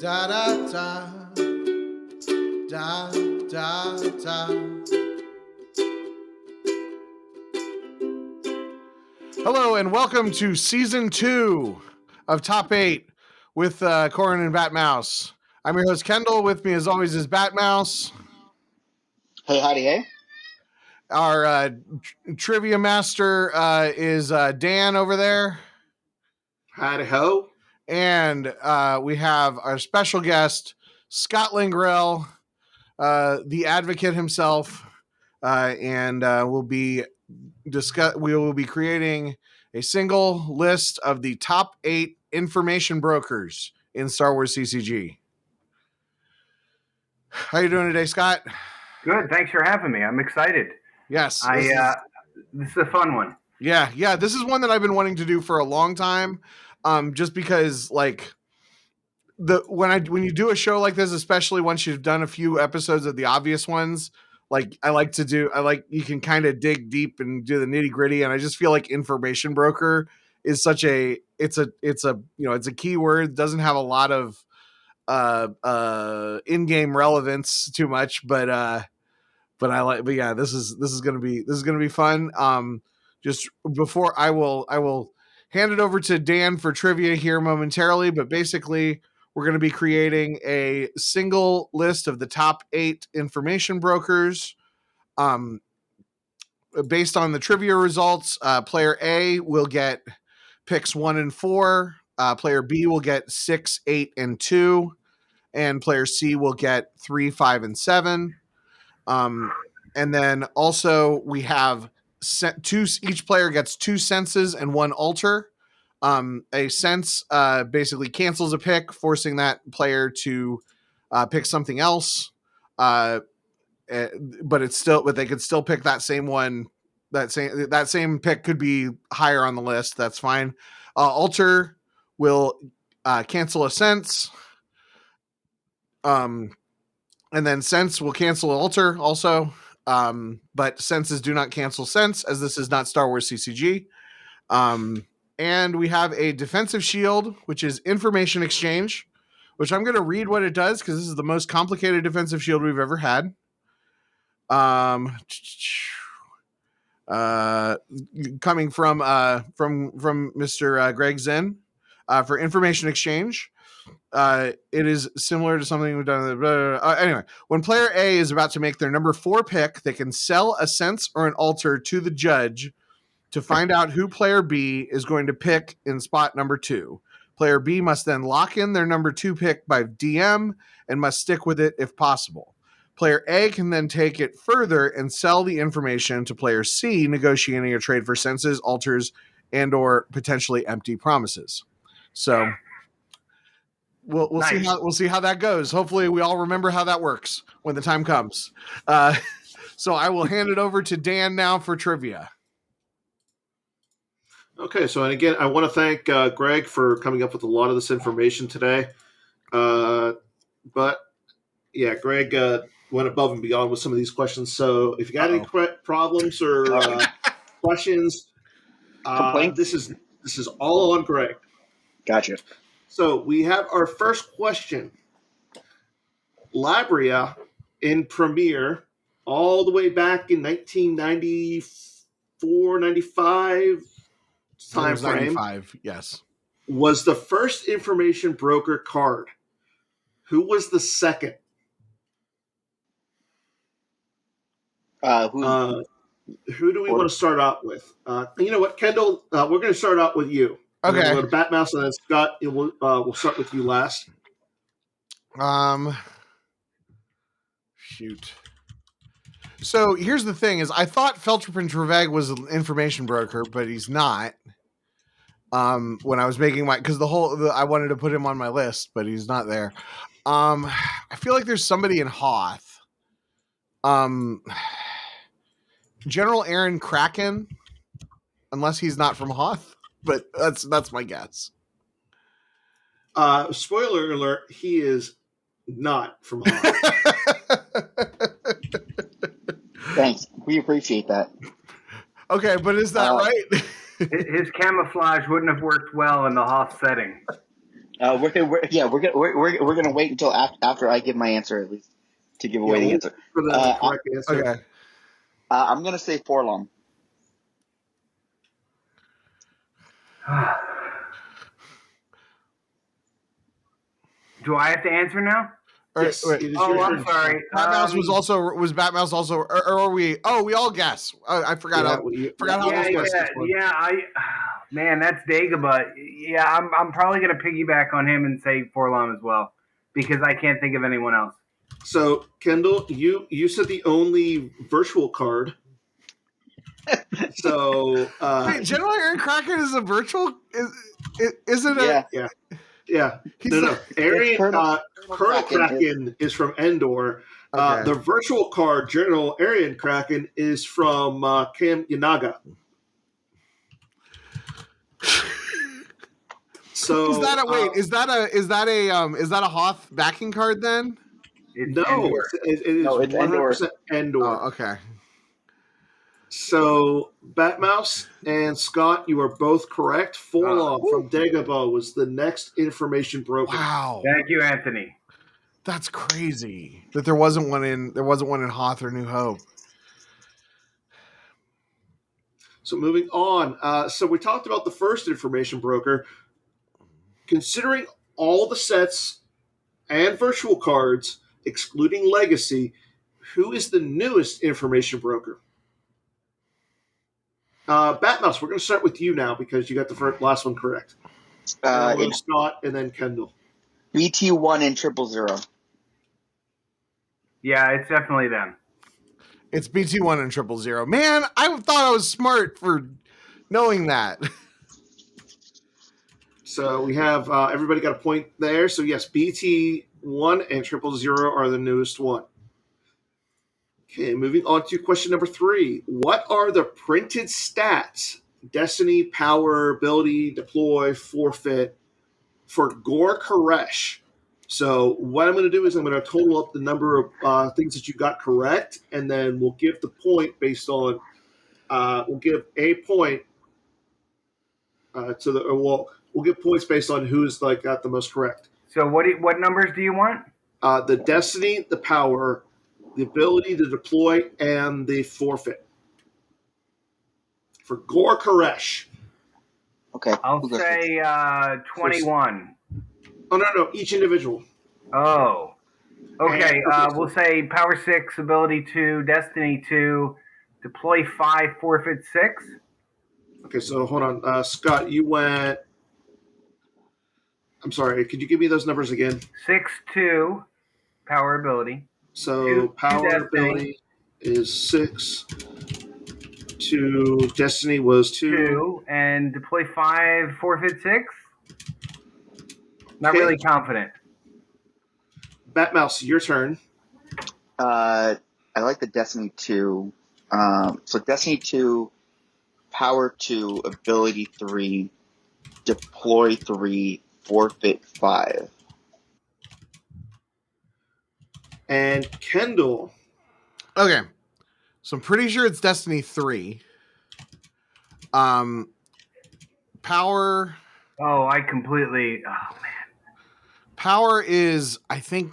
Da da da da da da. Hello and welcome to season 2 of Top 8 with Corran and Batmouse. I'm your host Kendall. With me as always is Batmouse. Hey, howdy, hey. Our trivia master is Dan over there. Howdy ho. And we have our special guest, Scott Lingrell, the advocate himself, and we will be creating a single list of the top 8 information brokers in Star Wars CCG. How you doing today, Scott? Good. Thanks for having me. I'm excited. Yes. This is a fun one. Yeah. This is one that I've been wanting to do for a long time. Just because, like, when you do a show like this, especially once you've done a few episodes of the obvious ones, like you can kind of dig deep and do the nitty gritty. And I just feel like information broker is such it's a key word. Doesn't have a lot of in-game relevance too much, but yeah, this is gonna be fun. Just before I will hand it over to Dan for trivia here momentarily, but basically we're going to be creating a single list of the top 8 information brokers. Based on the trivia results, player A will get picks 1 and 4. Player B will get 6, 8, and 2. And player C will get 3, 5, and 7. And then also we have each player gets 2 senses and 1 alter. A sense basically cancels a pick, forcing that player to pick something else. But they could still pick that same one. That same pick could be higher on the list. That's fine. Alter will cancel a sense. And then sense will cancel alter also. But senses do not cancel sense, as this is not Star Wars CCG. And we have a defensive shield, which is information exchange, which I'm going to read what it does because this is the most complicated defensive shield we've ever had. Coming from Mr. Greg Zinn for information exchange. It is similar to something we've done. Anyway, when player A is about to make their number 4 pick, they can sell a sense or an alter to the judge to find out who player B is going to pick in spot number 2. Player B must then lock in their number 2 pick by DM and must stick with it if possible. Player A can then take it further and sell the information to player C, negotiating a trade for senses, alters, and or potentially empty promises. So we'll nice. We'll see how that goes. Hopefully we all remember how that works when the time comes. So I will hand it over to Dan now for trivia. Okay, so and again, I want to thank Greg for coming up with a lot of this information today. But yeah, Greg went above and beyond with some of these questions. So if you got any problems or questions, this is all on Greg. Gotcha. So we have our first question. Labria in Premiere all the way back in 1994, 95 time frame, 95, yes, was the first information broker card. Who was the second? Who do we want to start out with? You know what, Kendall? We're going to start out with you. Okay. We'll go to Batmouse and then Scott. We'll start with you last. Shoot. So here's the thing: is I thought Feltrip Treveg was an information broker, but he's not. When I was making because I wanted to put him on my list, but he's not there. I feel like there's somebody in Hoth. General Aaron Kraken, unless he's not from Hoth, but that's my guess. Spoiler alert: he is not from Hoth. Thanks, we appreciate that. Okay, but is that right? His camouflage wouldn't have worked well in the Hoth setting. We're gonna wait until after I give my answer, at least, to give away the answer. For the correct answer. Okay. I'm gonna say Forlom. Do I have to answer now? Yes, Wait. it is Oh, your I'm turn. sorry. Batmouse was Batmouse also, or are we? Oh, we all guess. I forgot how. Forgot how this works. Man, that's Dagobah. Yeah, I'm probably gonna piggyback on him and say Forlom as well because I can't think of anyone else. So, Kendall, you said the only virtual card. So, Wait, General Aaron Kraken is a virtual? Isn't Yeah. it? yeah. He's No. Colonel Kraken Kraken is from Endor. Okay. The virtual card, General Aaron Kraken, is from Kam Yanaga. So Is that a Hoth backing card then? It's no, Endor. it is No, it's 100% Endor. Oh, okay. So, Batmouse and Scott, you are both correct. Forlom from Dagobah was the next information broker. Wow, Thank you, Anthony. that's crazy that there wasn't one in Hoth or New Hope. So, moving on. So, we talked about the first information broker. Considering all the sets and virtual cards, excluding Legacy, who is the newest information broker? Batmouse, we're going to start with you now because you got the last one correct. We'll it's Scott and then Kendall. BT1 and 000. Yeah, it's definitely them. It's BT1 and 000. Man, I thought I was smart for knowing that. So we have everybody got a point there. So yes, BT1 and 000 are the newest one. Okay, moving on to question number 3. What are the printed stats? Destiny, power, ability, deploy, forfeit for Gore Koresh. So what I'm going to do is I'm going to total up the number of things that you got correct, and then we'll give the point based on. We'll give a point to the. We'll give points based on who's got the most correct. So what numbers do you want? The destiny, the power, the ability to deploy, and the forfeit for Gore Koresh. Okay. I'll say 21. Oh no, each individual. Oh. Okay, we'll say power 6, ability 2, destiny 2, deploy 5, forfeit 6. Okay, so hold on. Scott, you went. I'm sorry, could you give me those numbers again? 6, 2, power ability. So power ability is 6. 2, destiny was 2. And deploy 5, forfeit 6. Not really confident. Batmouse, your turn. I like the Destiny 2. So Destiny 2, power 2, ability 3, deploy 3, forfeit 5. And Kendall. Okay. So I'm pretty sure it's Destiny 3. Power. Oh, I completely. Oh man. Power is, I think.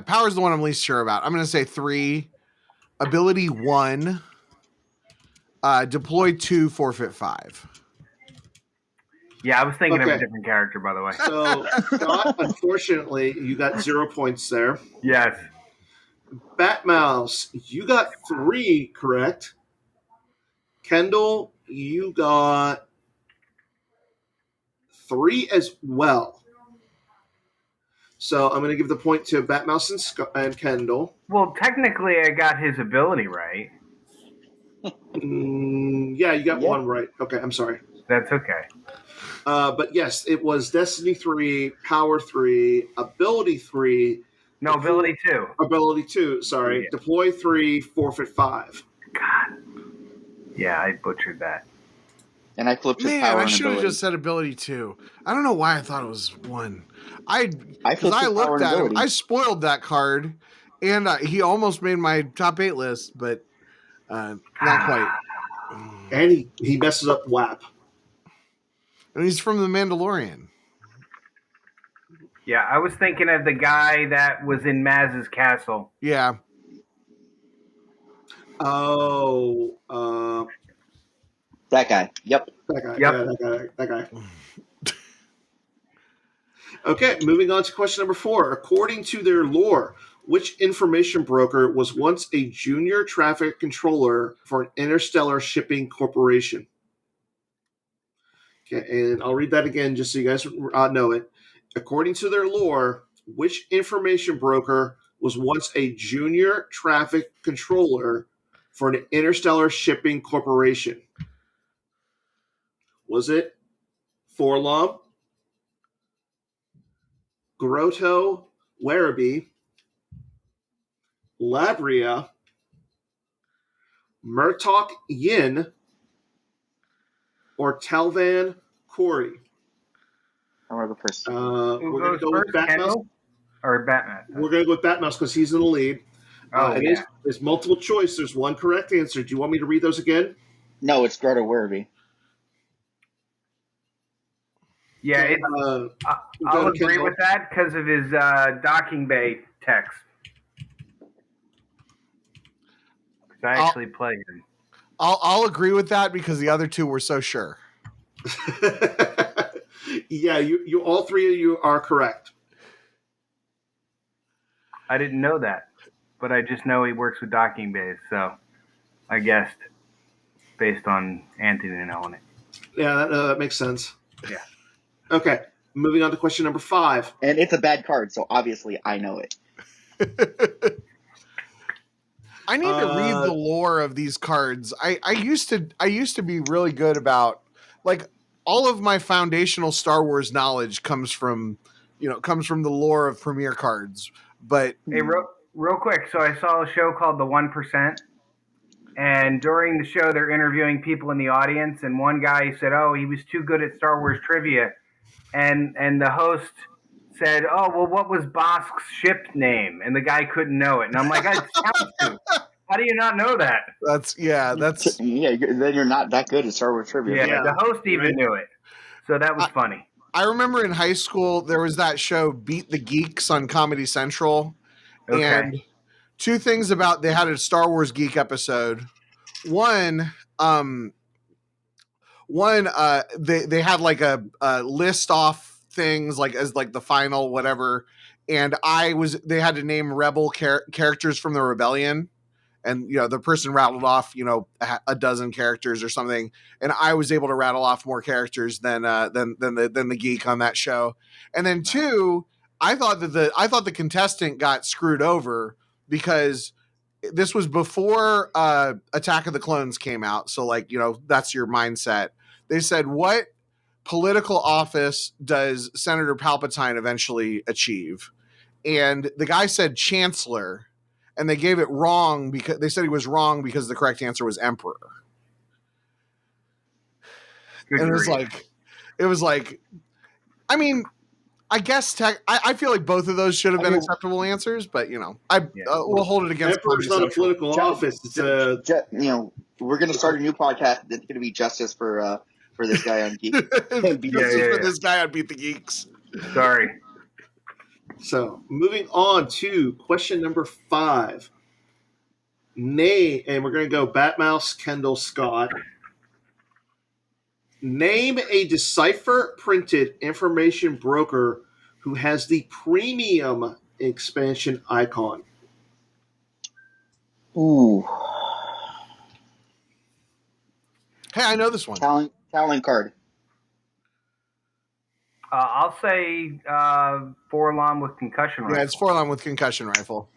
Power is the one I'm least sure about. I'm going to say 3. Ability 1. Deploy 2. Forfeit 5. Yeah, I was thinking of a different character, by the way. So, Scott, unfortunately, you got 0 points there. Yes. Batmouse, you got 3 correct. Kendall, you got 3 as well. So I'm going to give the point to Batmouse and Kendall. Well, technically, I got his ability right. Yeah, you got 1 right. Okay, I'm sorry. That's okay. But yes, it was Destiny 3, Power 3, Ability 3. No, Ability 2. Ability 2, sorry. Yeah. Deploy 3, Forfeit 5. God. Yeah, I butchered that. And I flipped his Man, power. I should have just said Ability 2. I don't know why I thought it was 1. Because I looked at him. I spoiled that card, and he almost made my top 8 list, but not quite. And he messes up WAP. And he's from The Mandalorian. Yeah, I was thinking of the guy that was in Maz's castle. Yeah. Oh, That guy. Yep. that guy. Yep. Yeah, that guy. Okay, moving on to question number 4. According to their lore, which information broker was once a junior traffic controller for an interstellar shipping corporation? Okay, and I'll read that again just so you guys know it. According to their lore, which information broker was once a junior traffic controller for an interstellar shipping corporation? Was it Forlom, Grotto Werribee, Labria, Murtok Yin, or Talvan Corey? I want to go first. Who We're going to goes go with first, Batmouse. Kendall? Or Batman? We're going to go with Batmouse because he's in the lead. Oh, And yeah. there's multiple choice. There's one correct answer. Do you want me to read those again? No, it's Greta Werribee. Yeah, Okay, I'll to agree Kendall. with that because of his docking bay text. Because I actually played him. I'll agree with that because the other two were so sure. Yeah, you all three of you are correct. I didn't know that, but I just know he works with docking bays, so I guessed based on Anthony knowing it. Yeah, that makes sense. Yeah. Okay, moving on to question number 5. And it's a bad card, so obviously I know it. I need to read the lore of these cards. I used to be really good about, like, all of my foundational Star Wars knowledge comes from the lore of Premier cards. But Hey, real quick. So I saw a show called The 1%, and during the show, they're interviewing people in the audience, and one guy said, "Oh, he was too good at Star Wars trivia," and the host said, "Oh, well, what was Bosk's ship name?" And the guy couldn't know it, and I'm like, "I sounds to. How do you not know that?" that's Yeah, then you're not that good at Star Wars trivia. Yeah, the host even knew it, so that was funny. I remember in high school there was that show Beat the Geeks on Comedy Central. Okay. And two things about, they had a Star Wars geek episode. One, they had like a list off things like as like the final whatever, and they had to name rebel characters from the rebellion, and the person rattled off a dozen characters or something, and I was able to rattle off more characters than the geek on that show. And then two, I thought the contestant got screwed over because this was before Attack of the Clones came out, so that's your mindset. They said, what political office does Senator Palpatine eventually achieve? And the guy said Chancellor, and they gave it wrong because they said he was wrong because the correct answer was Emperor. Good And grief. it was like, I mean, I guess I feel like both of those should have been acceptable answers, but we'll hold it against. Emperor's not a political office. It's we're going to start a new podcast that's going to be justice for this guy on Geek. This guy on Beat the Geeks. Sorry. So, moving on to question number 5. Name, and we're going to go Batmouse, Kendall, Scott. Name a decipher printed information broker who has the premium expansion icon. Ooh. Hey, I know this one. Talon card. I'll say Forlom with concussion rifle. Yeah, it's Forlom with concussion rifle.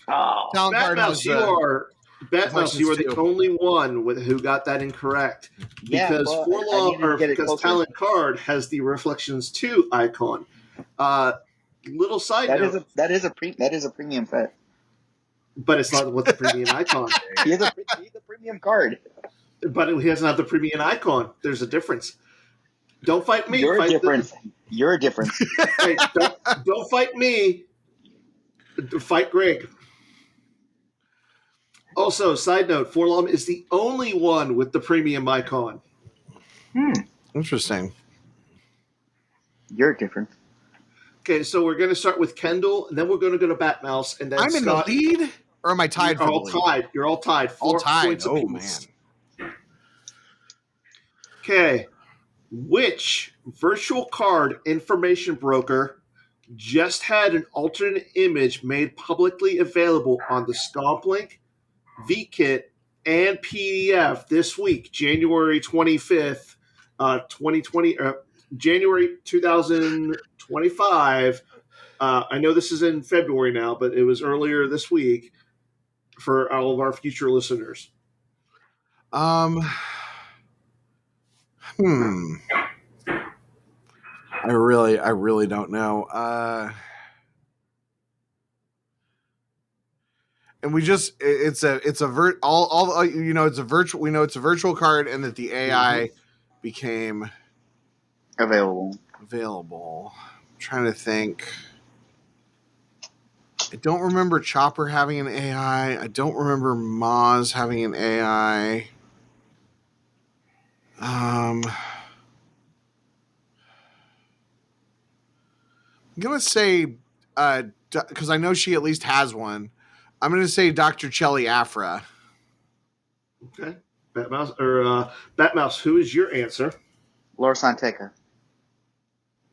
Oh, Talon card Batmouse, has, you are the too. only one who got that incorrect. Because Talon card has the Reflections 2 icon. Little side note. That is a premium set. But it's not with the premium icon. He's a premium card. But he doesn't have the premium icon. There's a difference. Don't fight me. You're a difference. You're a difference. Hey, don't fight me. Fight Greg. Also, side note, Forlom is the only one with the premium icon. Interesting. You're different. Okay, so we're going to start with Kendall, and then we're going to go to Batmouse, and then I'm in the Scott. lead, or am I tied You're for the all lead? tied. You're all tied. All 4 tied. points Oh apiece. man. Okay. Which virtual card information broker just had an alternate image made publicly available on the StompLink, VKit, and PDF this week, January 25th, 2020, January 2025. I know this is in February now, but it was earlier this week for all of our future listeners. I really don't know. And we just it's a it's a virtual. We know it's a virtual card, and that the AI became Available. I'm trying to think. I don't remember Chopper having an AI. I don't remember Moz having an AI. I'm gonna say, because I know she at least has one. I'm gonna say Dr. Chelly Afra. Okay. Batmouse, who is your answer? Laura Santeca.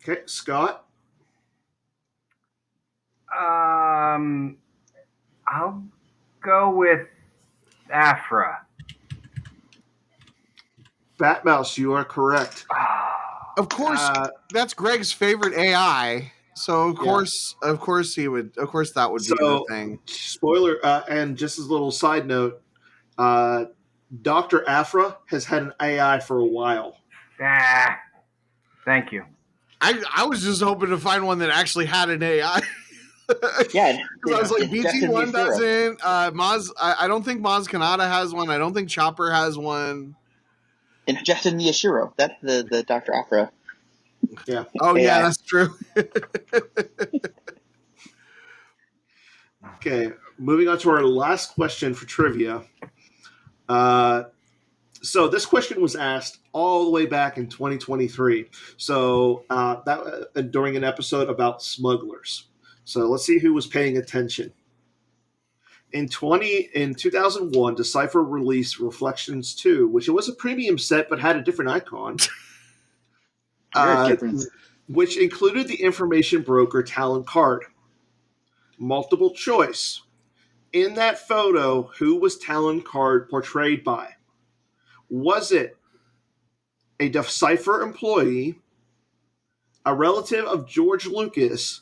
Okay, Scott. I'll go with Afra. Batmouse, you are correct. Of course, that's Greg's favorite AI. So of course he would. Of course, that would be the thing. Spoiler, and just as a little side note, Dr. Afra has had an AI for a while. Thank you. I was just hoping to find one that actually had an AI. Yeah, because I was like, BT1 doesn't. Maz, I don't think Maz Kanata has one. I don't think Chopper has one. And Justin Miyashiro. That's the Dr. Afra. Yeah. Oh AI. yeah, that's true. Okay, moving on to our last question for trivia. So this question was asked all the way back in 2023. So that during an episode about smugglers. So let's see who was paying attention. In 2001, Decipher released Reflections 2, which it was a premium set but had a different icon. Which included the information broker Talon Card. Multiple choice. In that photo, who was Talon Card portrayed by? Was it a Decipher employee, a relative of George Lucas,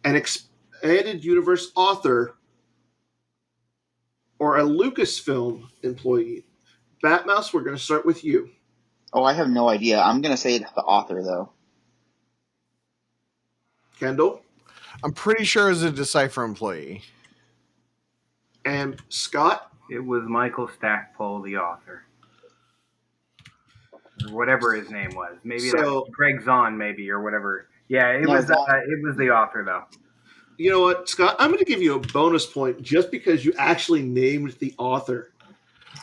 an expanded universe author, or a Lucasfilm employee? Batmouse, we're going to start with you. Oh, I have no idea. I'm going to say it's the author, though. Kendall? I'm pretty sure it's a Decipher employee. And Scott? It was Michael Stackpole, the author. Or whatever his name was. Maybe that's Greg Zahn, maybe, or whatever. Yeah, it was the author, though. You know what, Scott? I'm going to give you a bonus point just because you actually named the author.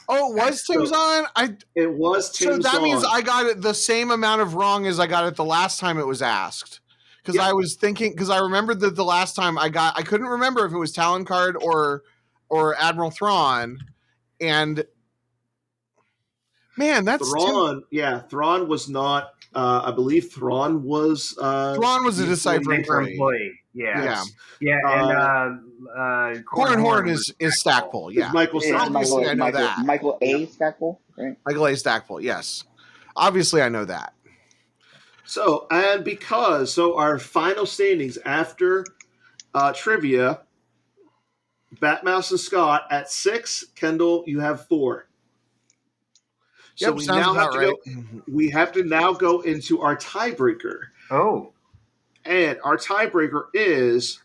Oh, it was Tim Zahn? It was Tim Zahn. So that means I got it the same amount of wrong as I got it the last time it was asked. Because I was thinking, because I remembered that the last time I couldn't remember if it was Talon Card or Admiral Thrawn. And man, that's Thrawn. Thrawn was not. I believe Thrawn was. Thrawn was a Decipher employee. Yeah. And Corran Horn is Stackpole. Yeah, Michael Obviously, I know that. Michael A. Stackpole, right? Michael A. Stackpole. Yes, obviously, I know that. So our final standings after trivia, Batmouse and Scott at 6. Kendall, you have 4. So yep, we sounds now about have to right. we have to now go into our tiebreaker. Oh. And our tiebreaker it's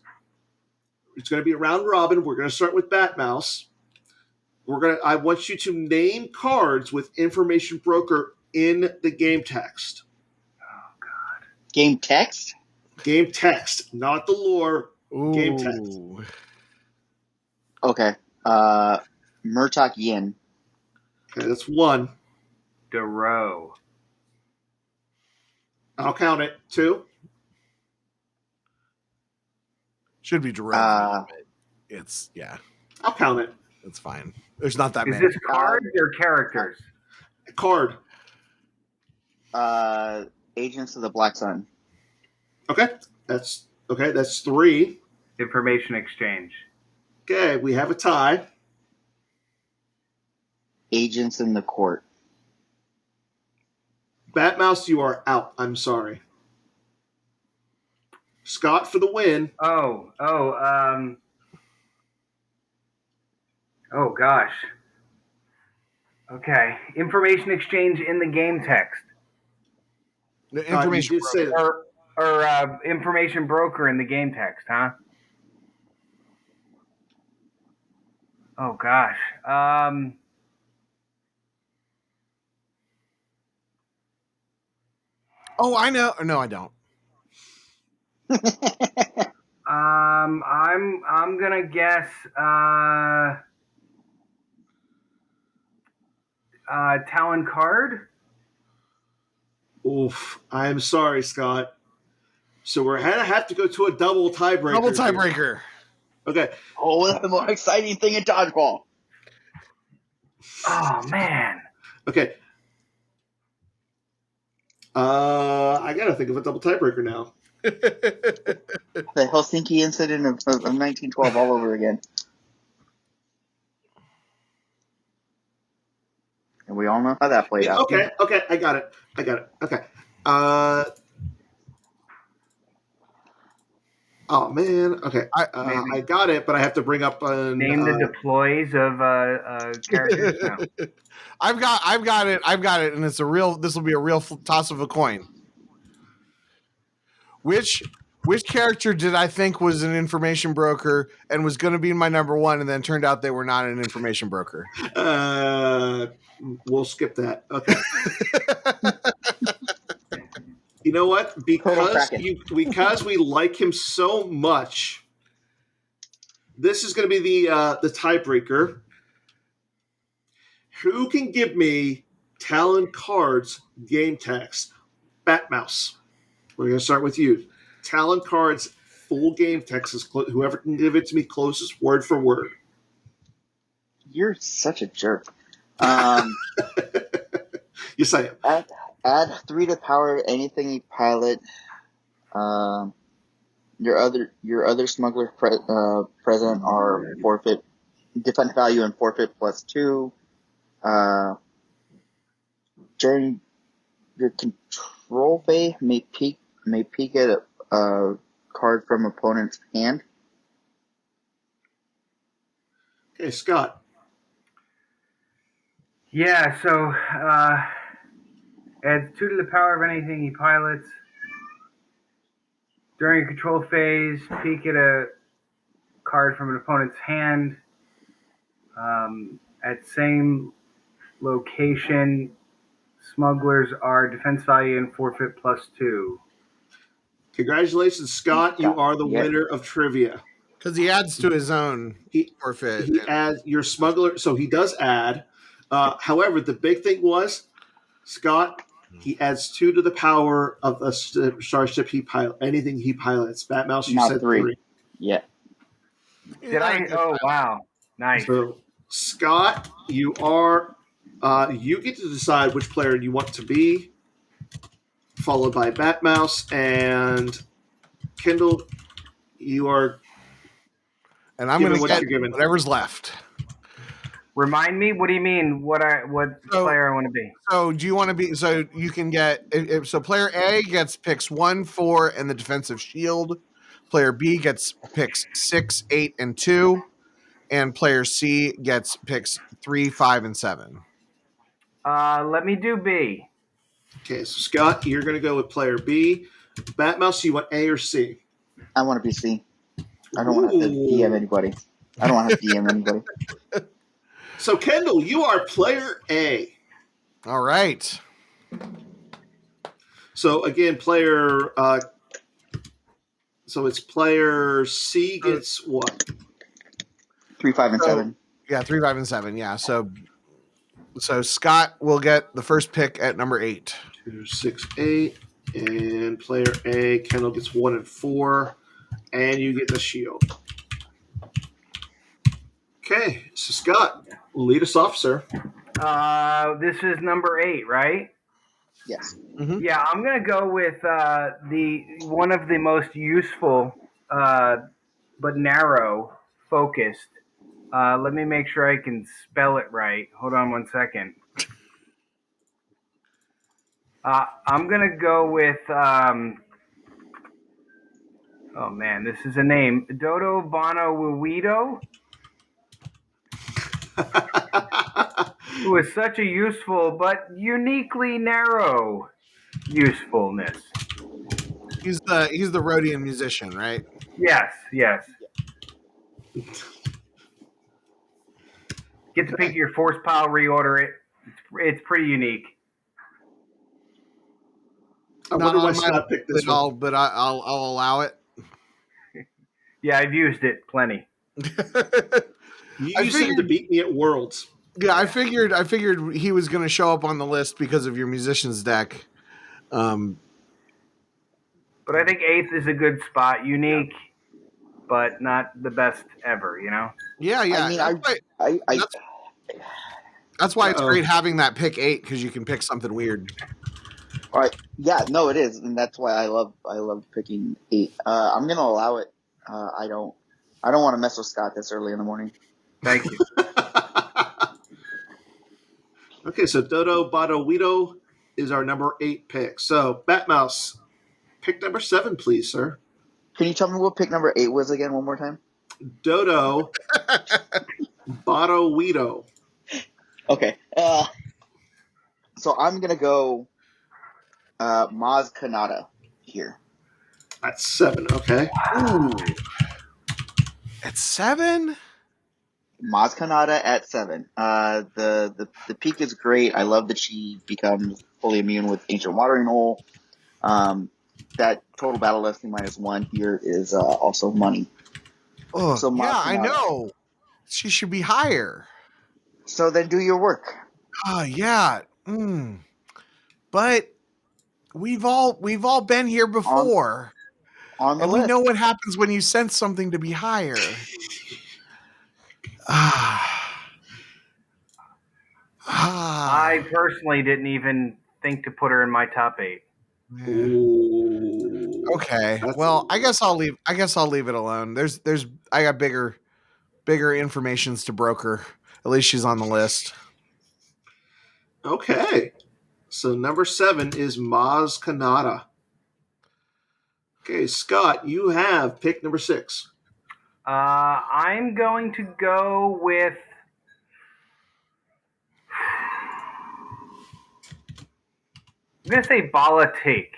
going to be a round robin. We're going to start with Batmouse. I want you to name cards with information broker in the game text. Oh God. Game text? Game text, not the lore. Ooh. Game text. Okay. Murtok Yin. Okay, that's 1. Duro. I'll count it. 2. Should be derivative. It's I'll count it. it's fine. There's not that Is many. this cards or characters? Card. Agents of the Black Sun. Okay. That's 3. Information exchange. Okay, we have a tie. Agents in the Court. Batmouse, you are out. I'm sorry. Scott for the win. Oh, gosh. Okay. Information exchange in the game text. The information you did say that. Or information broker in the game text, huh? Oh, gosh. Oh, I know. No, I don't. I'm gonna guess Talon card. Oof. I'm sorry, Scott. So we're gonna have to go to a double tiebreaker. Double tiebreaker. Okay. Oh, the more exciting thing in dodgeball. Oh man. Okay. I gotta think of a double tiebreaker now. The Helsinki incident of 1912 all over again. And we all know how that played out. Okay, I got it. Okay. Oh man. Okay. I got it, but I have to bring up Name the deploys of characters. No. I've got it, and it's a real. This will be a real toss of a coin. Which character did I think was an information broker and was going to be my number one, and then turned out they were not an information broker? We'll skip that. Okay. You know what? Because we like him so much, this is going to be the tiebreaker. Who can give me Talon Cards game text? Batmouse. We're going to start with you. Talon Cards full game text is whoever can give it to me closest word for word. You're such a jerk. Yes, I am. Add 3 to power anything you pilot. Your other smugglers present are forfeit. Defense value and forfeit +2. During your control phase, may peek at a card from opponent's hand. Okay, Scott. Yeah, so adds 2 to the power of anything he pilots. During a control phase, peek at a card from an opponent's hand. At same location, smugglers are defense value and forfeit +2. Congratulations, Scott. You are the winner of trivia. Because he adds to his own forfeit. He adds your smuggler, so he does add. However, the big thing was, Scott, he adds 2 to the power of a starship he pilot. Anything he pilots. Batmouse, you said 3. Yeah. Did I? Oh, wow. Nice. So, Scott, you are. You get to decide which player you want to be, followed by Batmouse and Kendall. You are. And I'm going to get given. whatever's left. Remind me. What do you mean? What player I want to be? So do you want to be? So you can get. So player A picks 1, 4, and the defensive shield. Player B picks 6, 8, and 2, and player C picks 3, 5, and 7. Let me do B. Okay, so Scott, you're going to go with player B. Batmouse, you want A or C? I want to be C. I don't want to have to DM anybody. So, Kendall, you are player A. All right. So, again, so it's player C gets what? 3, 5, and 7. Yeah, 3, 5, and 7. Yeah. So Scott will get the first pick at number 8. 2, 6, 8. And player A, Kendall gets 1 and 4. And you get the shield. Okay, so Scott, lead us off, sir. This is number 8, right? Yes. Mhm. Yeah, I'm gonna go with the one of the most useful but narrow focused. Let me make sure I can spell it right. Hold on one second. I'm gonna go with. Oh man, this is a name. Dodo Bono Wiwido, who is such a useful but uniquely narrow usefulness. He's the Rhodian musician, right? Yes, yes. Get to pick your force pile, reorder it. It's pretty unique. I Not wonder why on my Scott picked this at one. all, but I'll allow it. Yeah, I've used it plenty. You I used him to figured- beat me at Worlds. Yeah, I figured he was going to show up on the list because of your musician's deck. But I think 8th is a good spot. Unique, but not the best ever, you know? Yeah. I mean, That's why it's Uh-oh. great having that pick 8 because you can pick something weird. all right. Yeah, no, it is, and that's why I love picking 8. I'm gonna allow it. I don't want to mess with Scott this early in the morning. Thank you. Okay, so Dodo Bono is our number 8 pick. So, Batmouse, pick number 7, please, sir. Can you tell me what pick number 8 was again one more time? Dodo Bono. Okay. So I'm gonna go Maz Kanata here. That's 7, okay. Ooh. At 7? Maz Kanata at 7. The peak is great. I love that she becomes fully immune with Ancient Watering Hole. That total battle listing -1 here is also money. Oh, So Maz yeah, I Kanata. know. She should be higher. So then do your work. Oh, yeah. But we've all been here before. On the And list. we know what happens when you sense something to be higher. I personally didn't even think to put her in my top 8. Yeah. Ooh. Okay. That's Well, a- I guess I'll leave it alone. I got bigger informations to broker. At least she's on the list. Okay. So, number 7 is Maz Kanata. Okay, Scott, you have pick number 6. I'm going to go with. I'm going to say Balatik.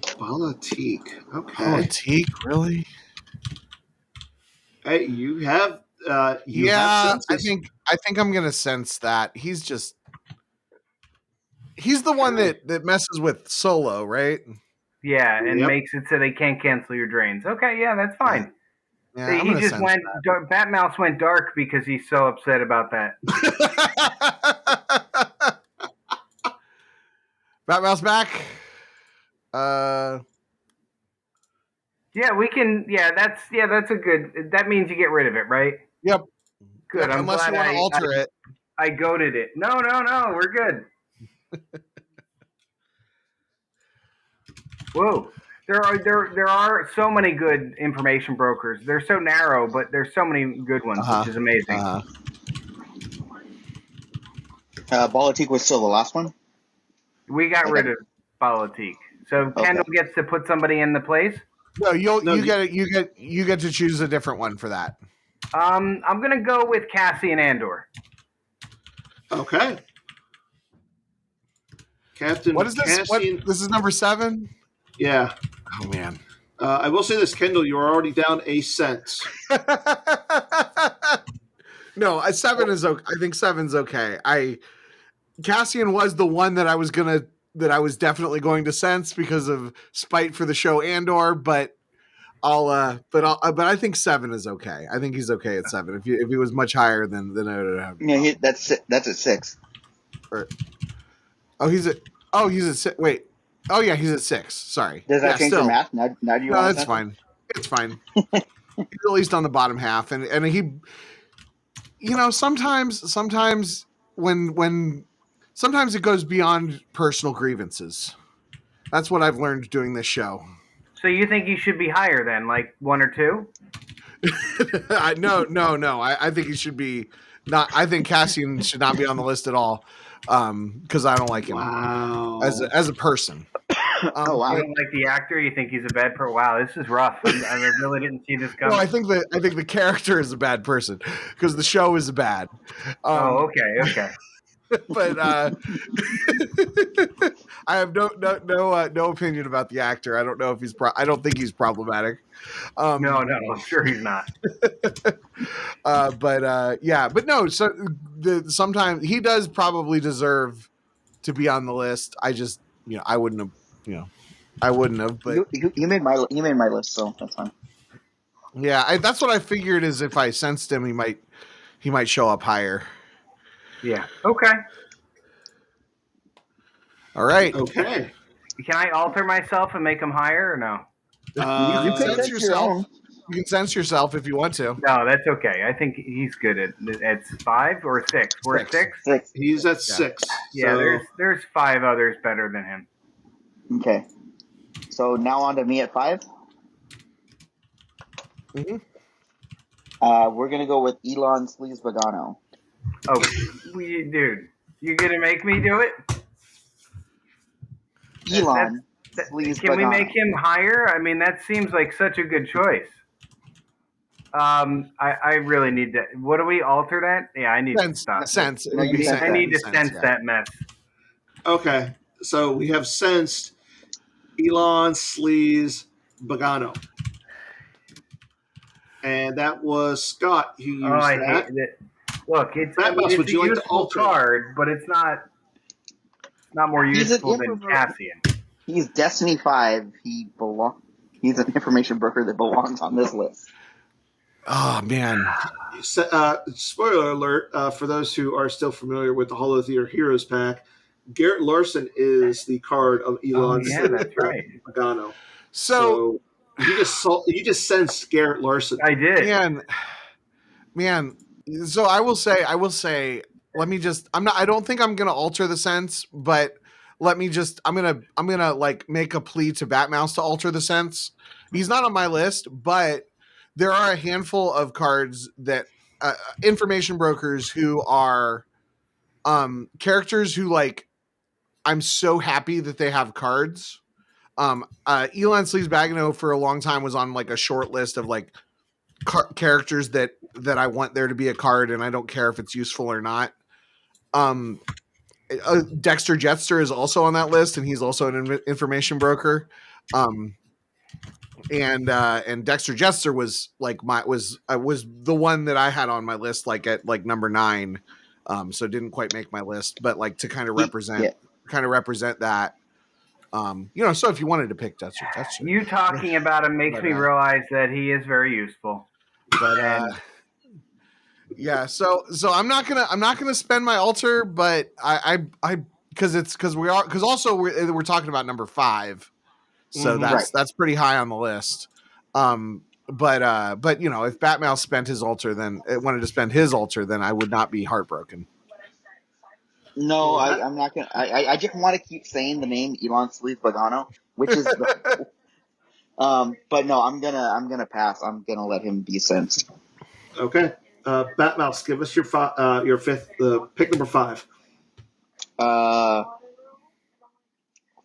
Balatik. Okay. Politique, really? Hey, you have Yeah, have I senses. think I'm gonna sense that. He's the one that messes with Solo, right? Yeah, and Yep. makes it so they can't cancel your drains. Okay, yeah, that's fine. Yeah, I'm He gonna just sense went. Batmouse went dark because he's so upset about that. that. Batmouse back. Yeah, we can. Yeah, that's a good. That means you get rid of it, right? Yep. Good. Yep, I'm unless glad you want to alter it. I goaded it. No, we're good. Whoa. There are so many good information brokers. They're so narrow, but there's so many good ones, which is amazing. Balatik was still the last one? We got rid of Politique. So Kendall gets to put somebody in the place. No, you get to choose a different one for that. I'm gonna go with Cassian Andor. Okay. Captain What is this? Cassian. This is number 7? Yeah. Oh man. I will say this, Kendall, you are already down a sense. No, 7 is okay. I think 7's okay. Cassian was the one that I was definitely going to sense because of spite for the show Andor, but but I think 7 is okay. I think he's okay at 7. If he was much higher than I would have. Yeah, that's at 6. He's at 6. Wait. Oh yeah, he's at 6. Sorry. Does that Yeah, change still. your math? Now do you No, want to that's censor? fine. It's fine. He's at least on the bottom half, and he, sometimes when sometimes it goes beyond personal grievances. That's what I've learned doing this show. So you think you should be higher then, like 1 or 2? No. I think he should be not. I think Cassian should not be on the list at all, because I don't like him Wow. as a person. Oh, wow. You don't like the actor? You think he's a bad person? Wow, this is rough. I really didn't see this No, coming. I think the character is a bad person because the show is bad. Oh, okay. But I have no opinion about the actor. I don't know if he's. I don't think he's problematic. No, I'm sure he's not. But no. So sometimes he does probably deserve to be on the list. I just, I wouldn't have. I wouldn't have. But You made my list, so that's fine. yeah, that's what I figured. Is if I sensed him, he might show up higher. Yeah. Okay. All right. Okay. Can I alter myself and make him higher or no? You can can sense sense your yourself. own. You can sense yourself if you want to. No, that's okay. I think he's good at 5 or 6. We're at 6. 6. He's at 6. Yeah, So, there's 5 others better than him. Okay. So now on to me at 5. Mm-hmm. We're gonna go with Elon Sleaze Bagano. Oh, dude, you gonna make me do it? Elon Sleaze Can we Bagano. make him higher? I mean, that seems like such a good choice. I really need to. What do we alter that? Yeah, I need to stop. Sense. No, you sense I need to sense, sense yeah. that mess. okay. So we have sensed Elon Sleaze Bagano. And that was Scott who used I that. hate it. Look, it's Batmouse, would a you like to useful alter? card, but it's not more He's an useful than Cassian. He's Destiny 5. He's an information broker that belongs on this list. Oh man. Spoiler alert, for those who are still familiar with the Holo Theater Heroes pack, Garrett Larson is the card of Elon yeah, that's right. Pagano. So you just sensed Garrett Larson. I did. Man. So I will say, let me just, I don't think I'm going to alter the sense, but I'm going to like make a plea to Batmouse to alter the sense. He's not on my list, but there are a handful of cards that information brokers who are characters who like, I'm so happy that they have cards. Elon Sleaze Bagano for a long time was on like a short list of like characters that I want there to be a card, and I don't care if it's useful or not. Dexter Jetster is also on that list, and he's also an information broker. And Dexter Jetster was like was the one that I had on my list, like at like number 9. So it didn't quite make my list, but like to kind of represent that. So if you wanted to pick Dexter Jetster, You talking about him makes me realize that he is very useful. But yeah, so I'm not gonna spend my alter, but I because we're talking about number 5, so that's pretty high on the list. But if Batmouse spent his alter, then it wanted to spend his alter, then I would not be heartbroken. No, I'm not gonna. I just want to keep saying the name Elon Sleaze Bagano, which is the. But no, I'm gonna pass. I'm gonna let him be sensed. Okay, Batmouse, give us your 5th, pick number 5.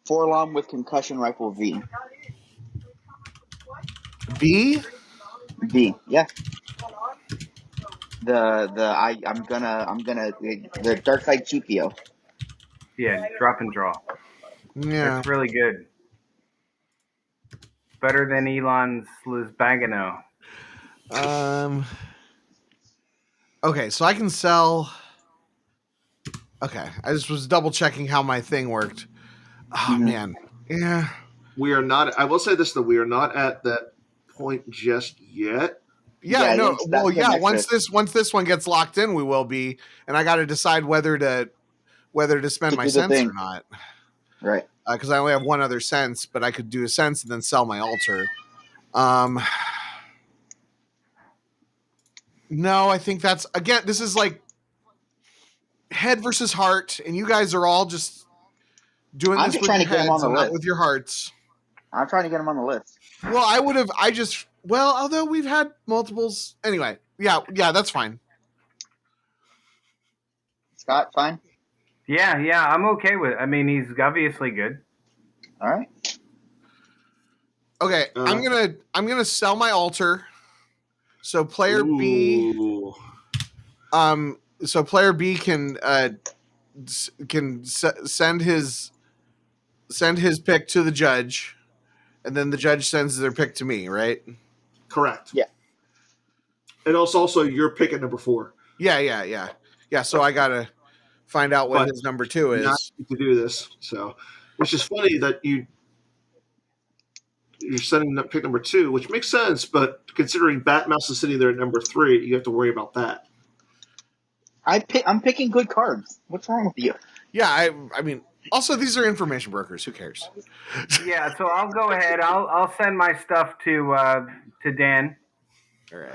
Forlom with concussion rifle V. B? Yeah. The Dark Side Chipio. Yeah, drop and draw. Yeah, that's really good. Better than Elon Sleaze Bagano. Okay, so I can sell. Okay, I just was double checking how my thing worked. Oh man, yeah. We are not. I will say this though: we are not at that point just yet. Yeah, no. Well, yeah. Once this one gets locked in, we will be, and I got to decide whether to spend my sense or not. Right. Because I only have one other sense, but I could do a sense and then sell my alter. No, I think that's, again, this is like head versus heart, and you guys are all just doing I'm this just with trying your to get him on heads the and not list. with your hearts. I'm trying to get him on the list. Well, although we've had multiples. Anyway, yeah, that's fine. Scott, fine? Yeah, I'm okay with it. I mean, he's obviously good. All right. Okay, I'm gonna sell my altar. So player B, so player B can send his pick to the judge, and then the judge sends their pick to me, right? Correct. Yeah. And also your pick at number 4. Yeah. So I gotta find out what his number 2 is. Not to do this, so which is funny that you're setting up pick number 2, which makes sense. But considering Batmouse is sitting there at number 3, you have to worry about that. I'm picking good cards. What's wrong with you? Yeah, I mean, also these are information brokers. Who cares? Yeah, so I'll go ahead. I'll send my stuff to Dan. All right.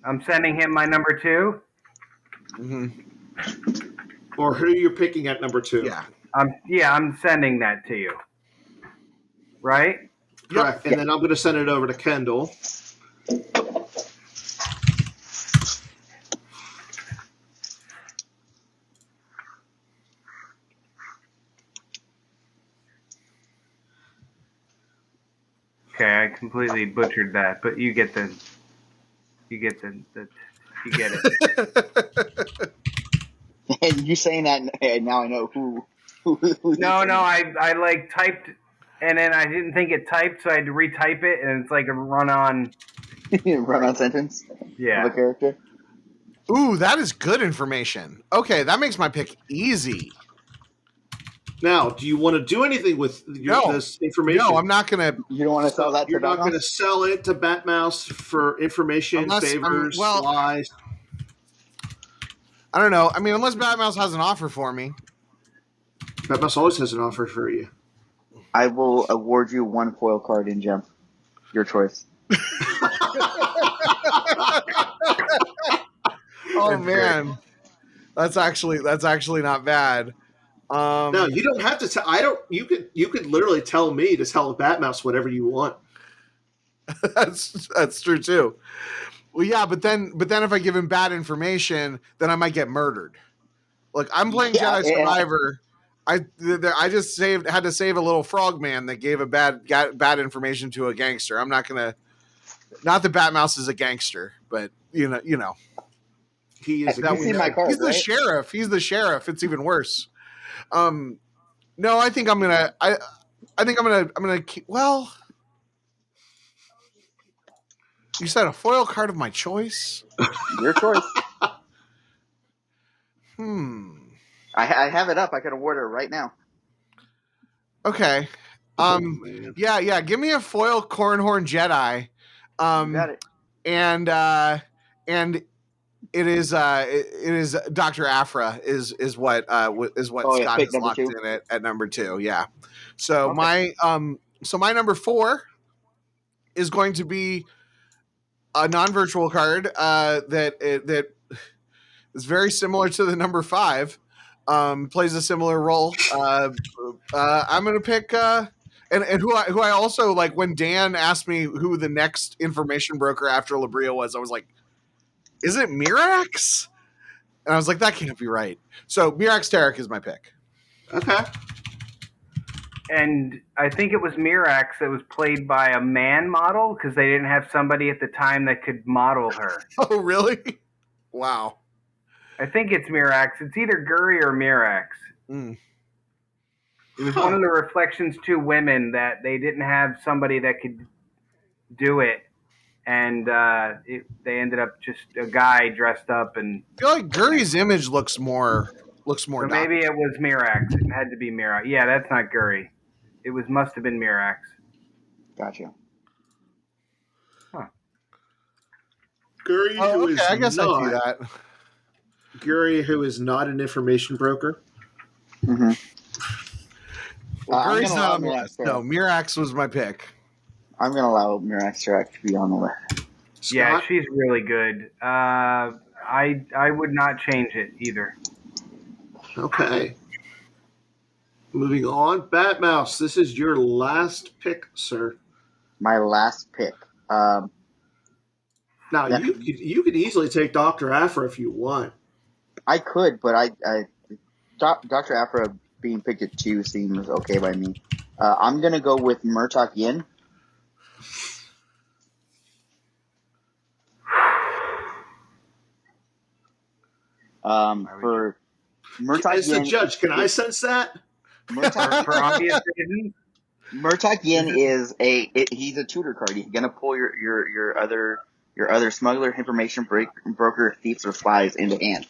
I'm sending him my number 2. Mm-hmm. Or who you're picking at number 2. Yeah. I'm sending that to you. Right? Correct. And then I'm going to send it over to Kendall. Okay, I completely butchered that, but you get it. And you saying that, and now I know who No, I like typed, and then I didn't think it typed, so I had to retype it, and it's like a run-on sentence of Yeah. a character. Ooh, that is good information. Okay, that makes my pick easy. Now, do you want to do anything with this information? No, I'm not going to. You don't want to sell that to You're not Batmouse? going to sell it to Batmouse for information, favors, lies. I don't know. I mean, unless Batmouse has an offer for me. Batmouse always has an offer for you. I will award you 1 foil card in gem. Your choice. Oh man, that's actually not bad. No, you don't have to tell. You could literally tell me to tell Batmouse whatever you want. That's true too. Well, yeah, but then if I give him bad information, then I might get murdered. Look, I'm playing Jedi Survivor. I just had to save a little frogman that gave bad information to a gangster. I'm not gonna. Not that Batmouse is a gangster, but you know. He is. He's the sheriff. He's the sheriff. It's even worse. No, I think I'm gonna. I think I'm gonna keep. Well, you said a foil card of my choice. Your choice. I have it up. I can award it right now. Okay. Yeah. Give me a foil Cornhorn Jedi. You got it. And it is Dr. Afra is what Scott has locked in at number 2. Yeah. So okay. my number 4 is going to be a non-virtual card that is very similar to the number 5. Plays a similar role. I'm going to pick and who I also like when Dan asked me who the next information broker after Labria was, I was like, is it Mirax? And I was like, that can't be right. So Mirax Tarek is my pick. Okay. And I think it was Mirax that was played by a man model because they didn't have somebody at the time that could model her. Oh, really? Wow. I think it's Mirax. It's either Guri or Mirax. It was one of the Reflections 2 women that they didn't have somebody that could do it. And they ended up just a guy dressed up. And I feel like Guri's image looks more. So maybe it was Mirax. It had to be Mirax. Yeah, that's not Guri. It must have been Mirax. Gotcha. Huh. Guri, I guess I see that. Guri, who is not an information broker. Mm-hmm. Well, I'm Curry's gonna not allow on the Mirax list. No, Mirax was my pick. I'm gonna allow Mirax Direct to be on the list. Yeah, Scott? she's really good. I would not change it either. Okay. Moving on. Batmouse, this is your last pick, sir. My last pick. Now, Yeah. you could easily take Dr. Afra if you want. I could, but Dr. Afra being picked at 2 seems okay by me. I'm gonna go with Murtok Yin. For Murtok As the Yin, judge, can I sense that? For obvious reasons. Murtok Yin he's a tutor card. He's gonna pull your other smuggler, information broker, thieves, or spies into hand.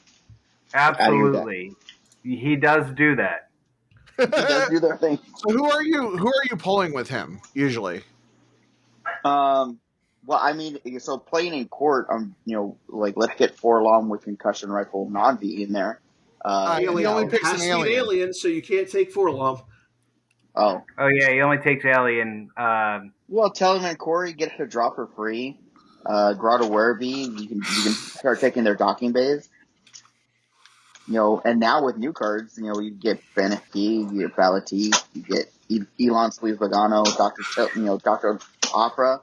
Absolutely, he does do that. He does do their thing. So who are you pulling with him usually? Well, I mean, so playing in court, like let's get 4 along with concussion rifle non-V in there. He only picks an alien. So you can't take Forlom. Oh yeah, he only takes alien. Well, tell him and Corey get a drop for free. Grotto Werribee, you can start taking their docking bays. And now with new cards, you get Benefkey, you get Valeti, you get Elon Sleeves Vagano, Dr. Opera.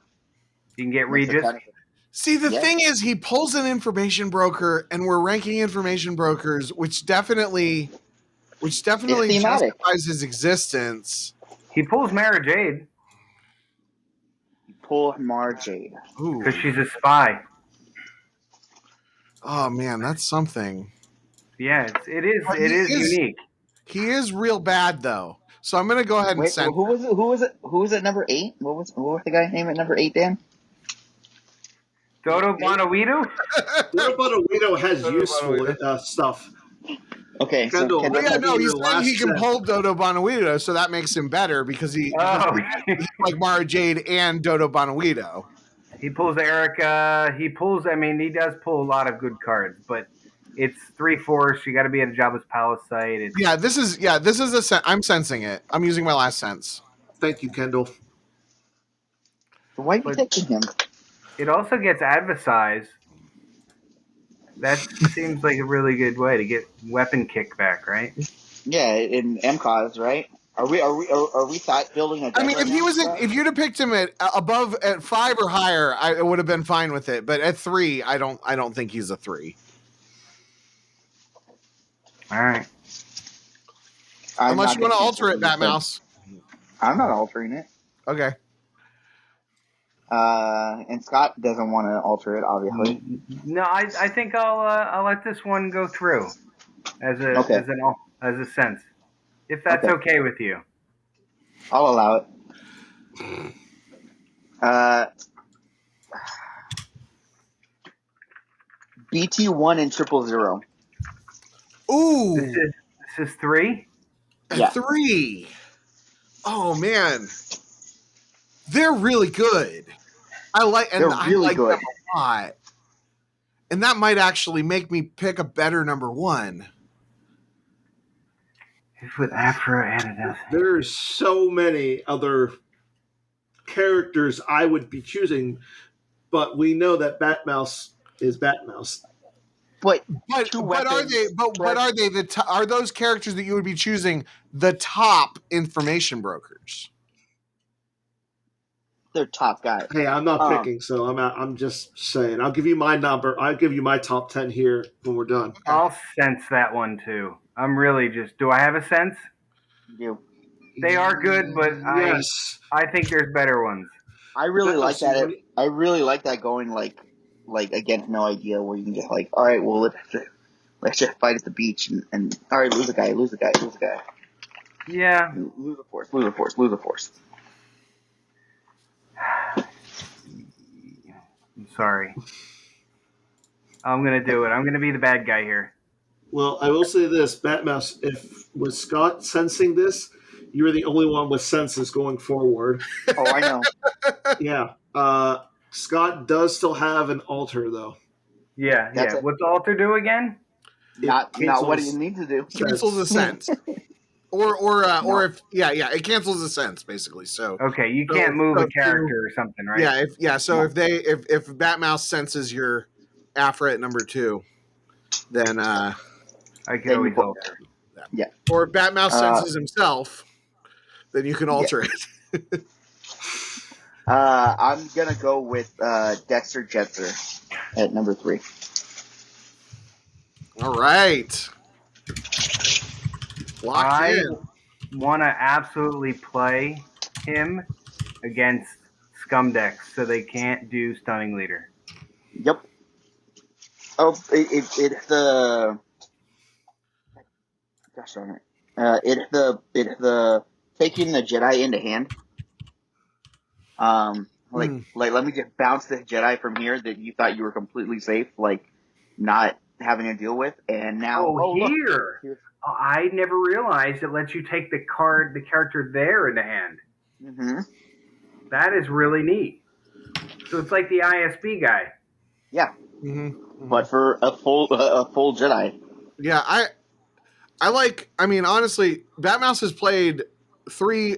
You can get Regis. See, the thing is, he pulls an information broker, and we're ranking information brokers, which definitely justifies his existence. He pulls Mara Jade. Because she's a spy. Oh man, that's something. Yeah, it is unique. He is real bad though. So I'm gonna go ahead and send. Who was it? Number 8? What was the guy's name at number 8? Dan. Dodo Bonawito? Dodo Bonawito has useful stuff. Okay, Kendall, he's saying he can pull Dodo Bonawito, so that makes him better because he's like Mara Jade and Dodo Bonawito. He pulls Erica. He does pull a lot of good cards, but it's 3/4. You got to be at a Jabba's Palace site. This is I'm sensing it. I'm using my last sense. Thank you, Kendall. Why are you taking him? It also gets advertised. That seems like a really good way to get weapon kickback, right? Yeah, in MCOS, right? Are we thought building a? I mean, if you'd have picked him at 5 or higher, I would have been fine with it. But at 3, I don't think he's a 3. All right. Unless you want to alter it, Batmouse. I'm not altering it. Okay. And Scott doesn't want to alter it, obviously. No, I think I'll let this one go through as a sense, if that's okay with you. I'll allow it. BT1 and 000. Ooh, this is 3. Yeah. 3. Oh man, they're really good. I like them a lot, and that might actually make me pick a better number 1. It's with Afra and There's so many other characters I would be choosing, but we know that Batmouse is Batmouse. But are they are those characters that you would be choosing the top information brokers? They're top guys. Hey, I'm not picking, so I'm just saying. I'll give you my number. I'll give you my top 10 here when we're done. I'll sense that one too. I'm really just. Do I have a sense? You. They are good, but yes. I think there's better ones. I really like that. I really like that going like against no idea where you can just all right, well let's just fight at the beach and all right, lose a guy. Yeah. Lose a force. I'm sorry. I'm gonna do it. I'm gonna be the bad guy here. Well, I will say this, Batmouse, if was Scott sensing this, you were the only one with senses going forward. Oh, I know. Yeah. Scott does still have an alter, though. Yeah. What's the alter do again? Not what you need to do. Cancel the scent. or if it cancels the sense basically. So Okay, you can't move a character or something, right? If Batmouse senses your Afra at number 2, then I could Then you always put- alter. Yeah. or if Batmouse senses himself, then you can alter it. I'm gonna go with Dexter Jetster at number 3. All right. Locked I in. want to absolutely play him against Scumdex, so they can't do Stunning Leader. Yep. Oh, it's the. Gosh darn it. It's the taking the Jedi into hand. Like let me just bounce this Jedi from here that you thought you were completely safe, like not having to deal with, and now here. Look. I never realized it lets you take the character there in the hand. Mm-hmm. That is really neat. So it's like the ISB guy. Yeah. Mm-hmm. But for a full Jedi. Yeah, I mean, honestly, Batmouse has played three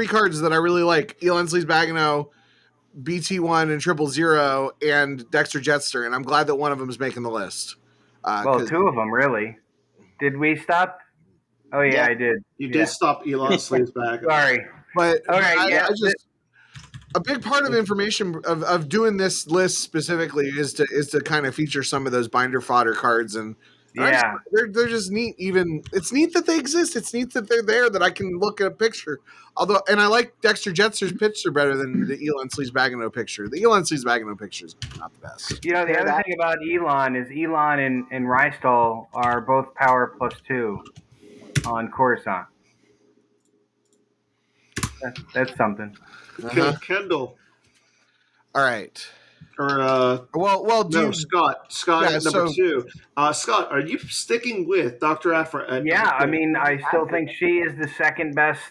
cards that I really like: Elon Sleaze Bagano, BT1 and 000, and Dexter Jetster, and I'm glad that one of them is making the list. Well, 2 of them, really. Did we stop? Oh, yeah, I did. You did stop Elon Sleaze back. Sorry. But Okay, I just a big part of information of doing this list specifically is to kind of feature some of those binder fodder cards, and they're just neat. Even it's neat that they exist. It's neat that they're there, that I can look at a picture. Although, and I like Dexter Jetster's picture better than the Elon Sleaze Bagano picture. The Elon Sleaze Bagano picture is not the best. You know, the other thing about Elon is Elon and Rystall are both power +2 on Coruscant. That's something. Kendall. All right. Or Scott at number 2. Scott, are you sticking with Dr. Afra at number 2? I mean, I still think she is the second best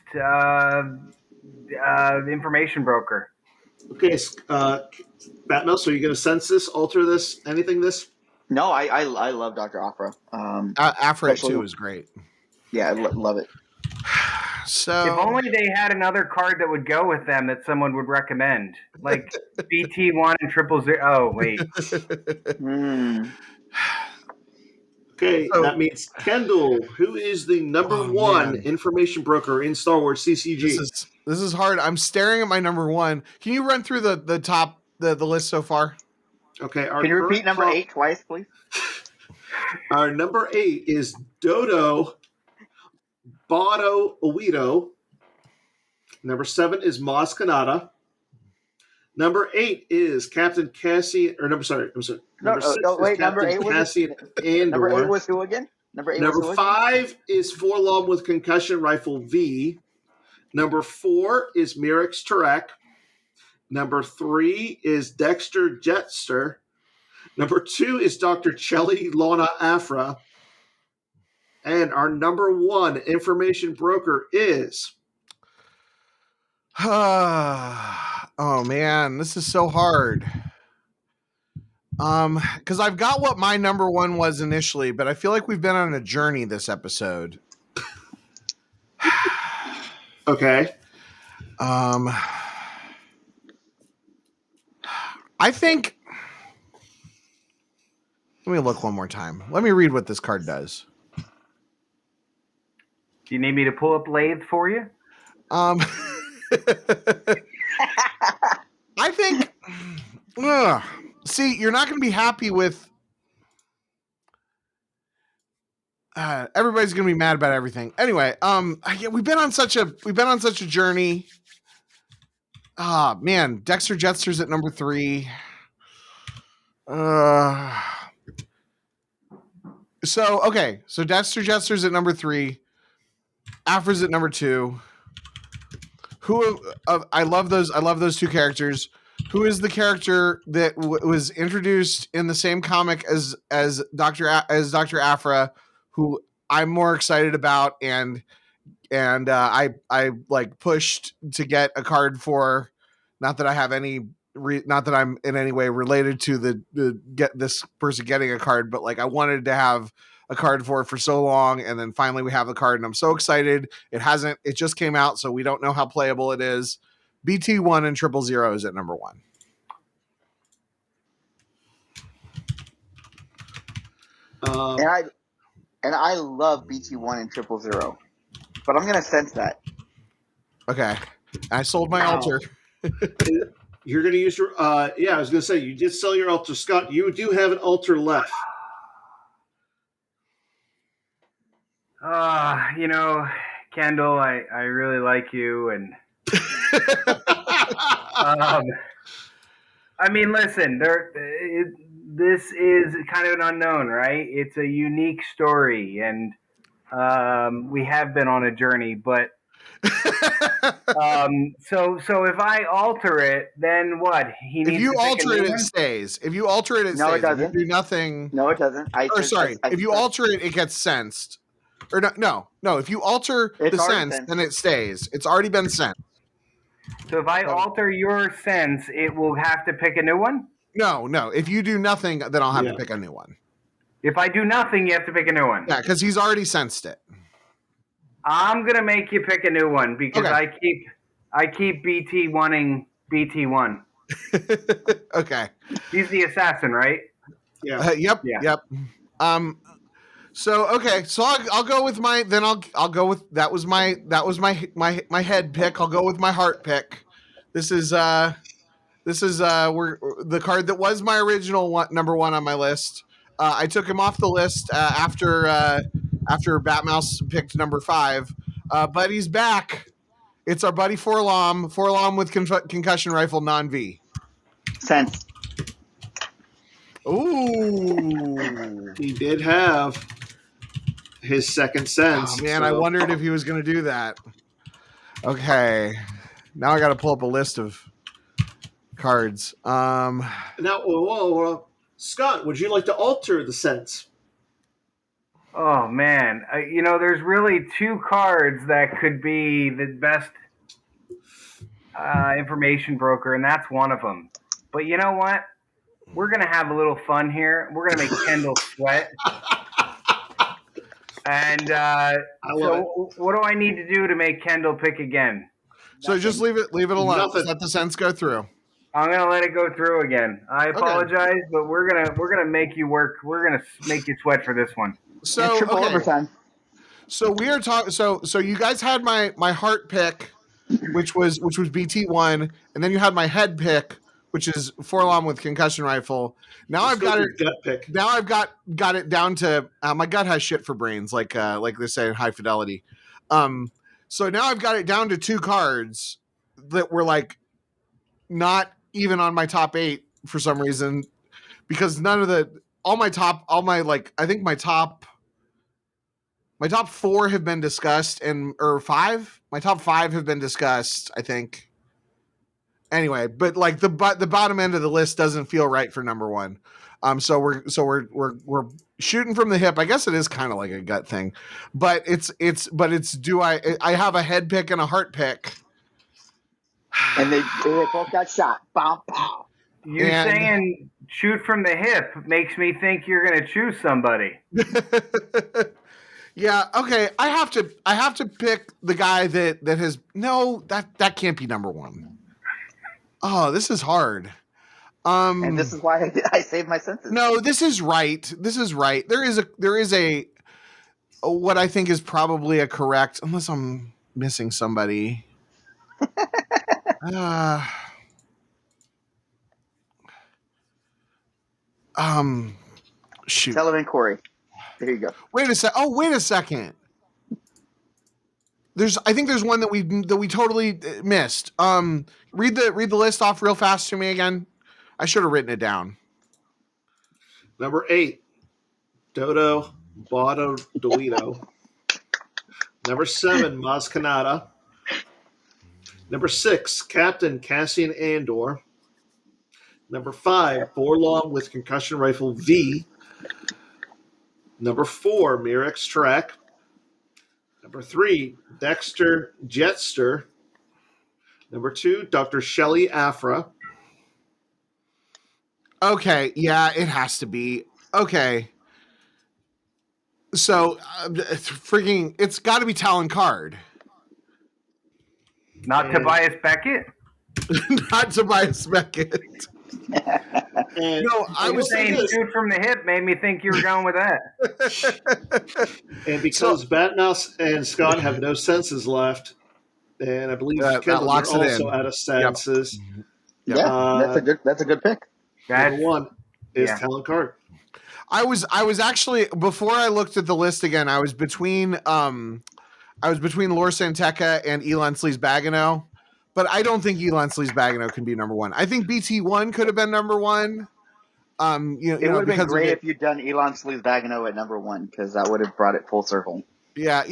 information broker. Okay, Batmouse, are you going to sense this, alter this, anything this? No, I love Dr. Afra. Afra 2 is great. Yeah, I love it. So if only they had another card that would go with them that someone would recommend, like BT1 and 000. Oh wait. Okay, that means Kendall, who is the number 1 information broker in Star Wars CCG. This is hard. I'm staring at my number 1. Can you run through the top the list so far? Okay. Can you repeat number 8 twice, please? Our number 8 is Dodo Bado Owedo. Number 7 is Maz Kanata. Number 8 is Captain Cassian, or number 6 is Captain Cassian Andor. Number 8 was who again? Number 5 is Forlom with Concussion Rifle V. Number 4 is Mirix Turek. Number 3 is Dexter Jetster. Number 2 is Dr. Chelly Lana Afra. And our number 1 information broker is... Oh man, this is so hard. Because I've got what my number 1 was initially, but I feel like we've been on a journey this episode. Okay. I think. Let me look one more time. Let me read what this card does. Do you need me to pull up Lathe for you? I think. See, you're not going to be happy with. Everybody's going to be mad about everything. Anyway, we've been on such a journey. Man, Dexter Jetster's at number 3. So Dexter Jetster's at number 3. Afra's at number 2. I love those 2 characters. Who is the character that was introduced in the same comic as Dr. Afra, who I'm more excited about, and I like pushed to get a card for, not that I have any not that I'm in any way related to the get this person getting a card, but like I wanted to have a card for so long, and then finally we have the card, and I'm so excited. It just came out, so we don't know how playable it is. BT1 and 000 is at number 1. And I love BT1 and 000, but I'm gonna sense that. Okay, I sold my altar. You're going to use your I was going to say, you did sell your altar, Scott. You do have an altar left. Kendall, I really like you, and I mean, listen, this is kind of an unknown, right? It's a unique story, and we have been on a journey, but so if I alter it, then what? If you alter it, it stays. If you alter it, it No, stays. it doesn't. If you do nothing. No, it doesn't. If you alter it, it gets sensed. Or no. If you alter the sense, then it stays. It's already been sent. So if I alter your sense, it will have to pick a new one? No. If you do nothing, then I'll have to pick a new one. If I do nothing, you have to pick a new one. Yeah, because he's already sensed it. I'm gonna make you pick a new one because I keep BT wanting BT1. Okay. He's the assassin, right? Yeah. Yep. So I'll go with my. Then I'll go with that was my head pick. I'll go with my heart pick. This is the card that was my original number 1 on my list. I took him off the list after Batmouse picked number 5, but he's back. It's our buddy Forlom with concussion rifle non-V. Sense. Ooh, he did have his second sense. Oh, man, I wondered if he was going to do that. Okay, now I got to pull up a list of cards. Now, Scott, would you like to alter the sense? Oh man, there's really 2 cards that could be the best information broker, and that's one of them. But you know what? We're gonna have a little fun here. We're gonna make Kendall sweat. And what do I need to do to make Kendall pick again? So just leave it alone. Just let the sense go through. I'm gonna let it go through again. I apologize, but we're gonna make you work. We're gonna make you sweat for this one. So triple overtime. So we are talking. So you guys had my heart pick, which was BT1, and then you had my head pick, which is Forlom with concussion rifle. Now I've got it. Gut pick. Now I've got it down to my gut has shit for brains, like they say in High Fidelity. So now I've got it down to 2 cards that were like not even on my top 8 for some reason, because I think my top 4 have been discussed, or 5. My top 5 have been discussed, I think. Anyway, but like the bottom end of the list doesn't feel right for number 1. So we're shooting from the hip. I guess it is kind of like a gut thing, but I have a head pick and a heart pick. And they both got shot. Bow, bow. You're saying shoot from the hip makes me think you're going to choose somebody. Yeah. Okay. I have to pick the guy that has that can't be number 1. Oh, this is hard. And this is why I saved my senses. No, this is right. There is a what I think is probably a correct, unless I'm missing somebody. Shoot. Sullivan Corey. There you go. Wait a second. I think there's one that we totally missed. Read the list off real fast to me again. I should have written it down. Number 8, Dodo Botto Dolito. Number 7, Maz Kanata. Number 6, Captain Cassian Andor. Number 5, Forlom with concussion rifle V. Number 4, Mirex Trek. Number 3, Dexter Jetster. Number 2, Dr. Shelley Afra. Okay, yeah, it has to be. Okay. So, freaking, it's got to be Talon Card, Not Tobias Beckett. not Tobias Beckett. And No, I will was say saying this, shoot from the hip made me think you were going with that. and because Batmouse and Scott have no senses left, and I believe that Kendall, locks you're it also in. out of senses. Yep. Yeah, that's a good pick. Number one is yeah. Talon Card. I was actually, before I looked at the list again, I was between Lor Santeca and Elon Sleaze Bagano, but I don't think Elon Sleaze Bagano can be number one. I think BT1 could have been number one. It would have been great if you'd done Elon Sleaze Bagano at number one, because that would have brought it full circle. Yeah,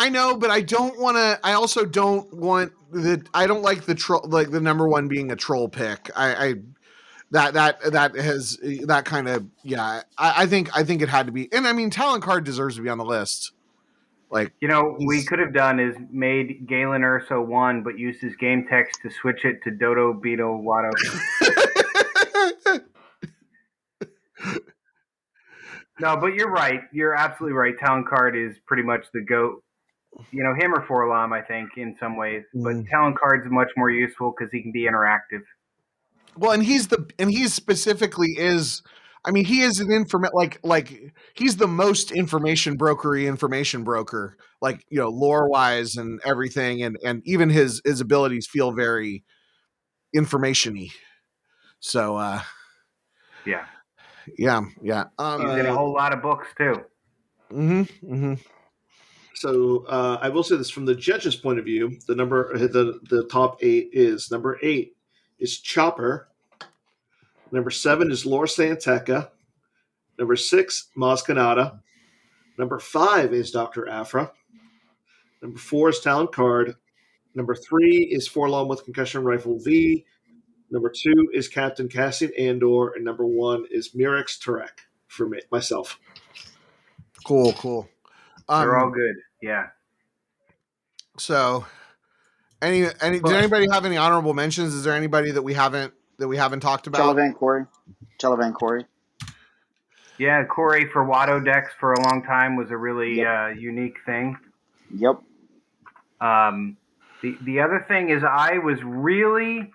I know, but I don't want to. I also don't want I don't like the troll, like the number one being a troll pick. That has that kind of, yeah. I think it had to be, and I mean, Talon Card deserves to be on the list. Like, we could have done is made Galen Urso 1, but used his game text to switch it to Dodo Beetle Watto. No, but you're right. You're absolutely right. Talon Card is pretty much the GOAT. Him or Forlom, I think, in some ways. But Talon Card's much more useful because he can be interactive. Well, and he specifically is. I mean, he is an like he's the most information broker, like, lore wise and everything, and even his abilities feel very information-y. So yeah. He's in a whole lot of books too. So I will say this from the judges' point of view: the top 8 is number 8 is Chopper, number 7 is Lor Santeca, number 6 Maz Kanata, number 5 is Dr. Aphra, number 4 is Talon Card, number 3 is Forlom with Concussion Rifle V, number 2 is Captain Cassian Andor, and number 1 is Mirex Turek for myself. Cool. They're all good. Yeah. So, did anybody have any honorable mentions? Is there anybody that we haven't talked about? Chelavan Corey. Yeah, Corey for Watto decks for a long time was a really unique thing. Yep. The other thing is I was really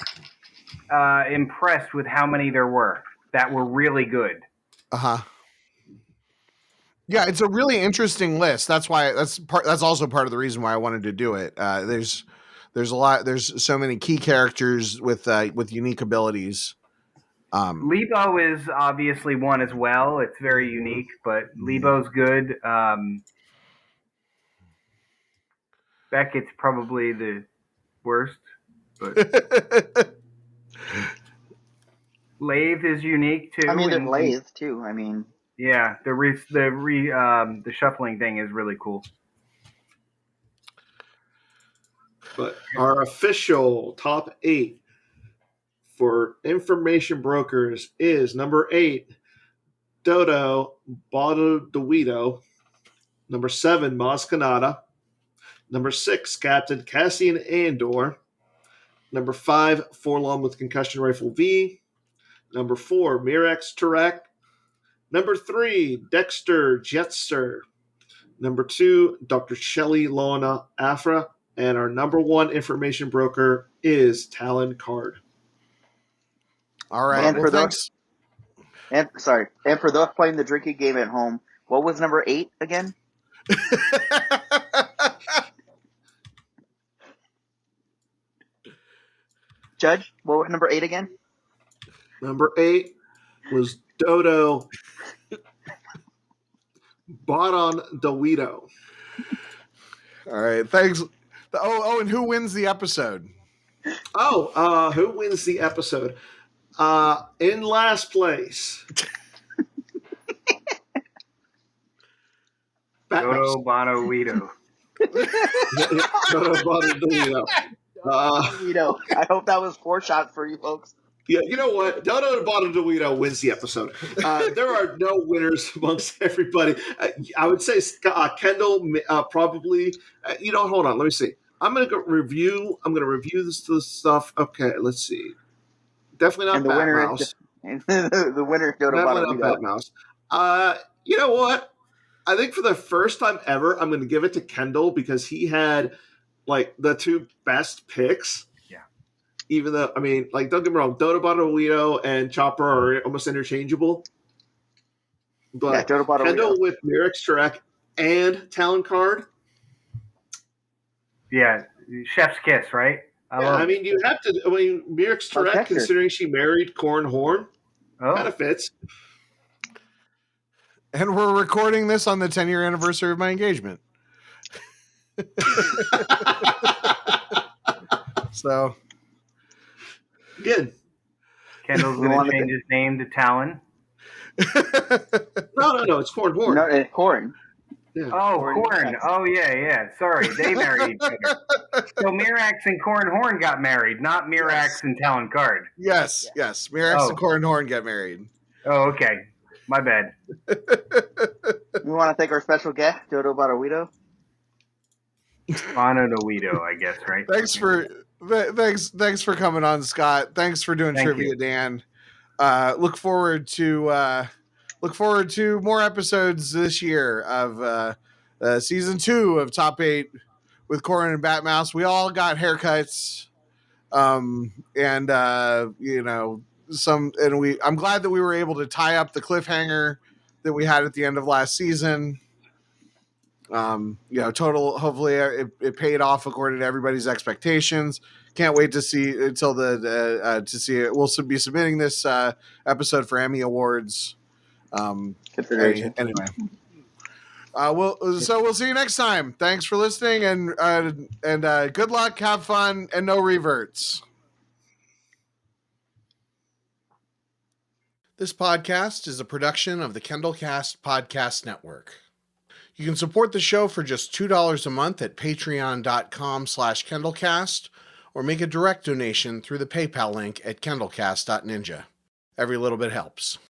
impressed with how many there were that were really good. Yeah, it's a really interesting list. That's also part of the reason why I wanted to do it. There's so many key characters with unique abilities. Lebo is obviously one as well. It's very unique, but Lebo's good. Beckett's probably the worst, but Lathe is unique too. I mean, there's Lathe too. I mean, yeah, the shuffling thing is really cool. But our official top 8 for information brokers is number 8, Dodo Bododuito, number 7, Maz Kanata, number 6, Captain Cassian Andor, number 5, Forlom with Concussion Rifle V, number 4, Mirex Turek, number 3, Dexter Jetster, number 2, Dr. Shelley Lona Afra, and our number 1 information broker is Talon Card. All right. And for thanks. And for those playing the drinking game at home, what was number 8 again? Judge, what was number 8 again? Number 8 was Dodo Bododuito. All right. Thanks. And who wins the episode? Who wins the episode? In last place, Dodo Bododuito. Dodo Bododuito. I hope that was 4 shots for you folks. Yeah, you know what? Dodo Bododuito wins the episode. There are no winners amongst everybody. I would say Kendall probably. Hold on. Let me see. I'm going to review this stuff. Okay, let's see. Definitely not Batmouse. The winner is Dodo Definitely not Batmouse. You know what? I think for the first time ever, I'm going to give it to Kendall because he had like the two best picks. Yeah. Even though, I mean, like, don't get me wrong, Dodo Bottlito and Chopper are almost interchangeable. But Dodo Bottlito. Kendall with Mirrex Shrek and Talon Card. Yeah, chef's kiss, right? I mean, you have to. I mean, Mirrex Shrek, considering she married Corran Horn, kind of fits. And we're recording this on the 10-year anniversary of my engagement. So good. Kendall's going to change his name to Talon. No, it's Corran Horn. No, it's Corran. Yeah. Oh, Corran. Oh, yeah. Sorry, they married each other. So Mirrex and Corran Horn got married, not Mirrex and Talon Card. Yes. Mirrex and Corran Horn get married. Oh, okay. My bad. We want to thank our special guest, Dodo Bottlito. Bottlito, I guess, right? Thanks for coming on, Scott. Thanks for doing trivia, Dan. Look forward to more episodes this year of season 2 of Top 8 with Corran and Batmouse. We all got haircuts, I'm glad that we were able to tie up the cliffhanger that we had at the end of last season. Hopefully it paid off according to everybody's expectations. Can't wait to see until to see it. We'll be submitting this episode for Emmy Awards. Consideration. Anyway. We'll see you next time. Thanks for listening, and good luck, have fun, and no reverts. This podcast is a production of the KendallCast Podcast Network. You can support the show for just $2 a month at patreon.com/KendallCast or make a direct donation through the PayPal link at kendallcast.ninja. Every little bit helps.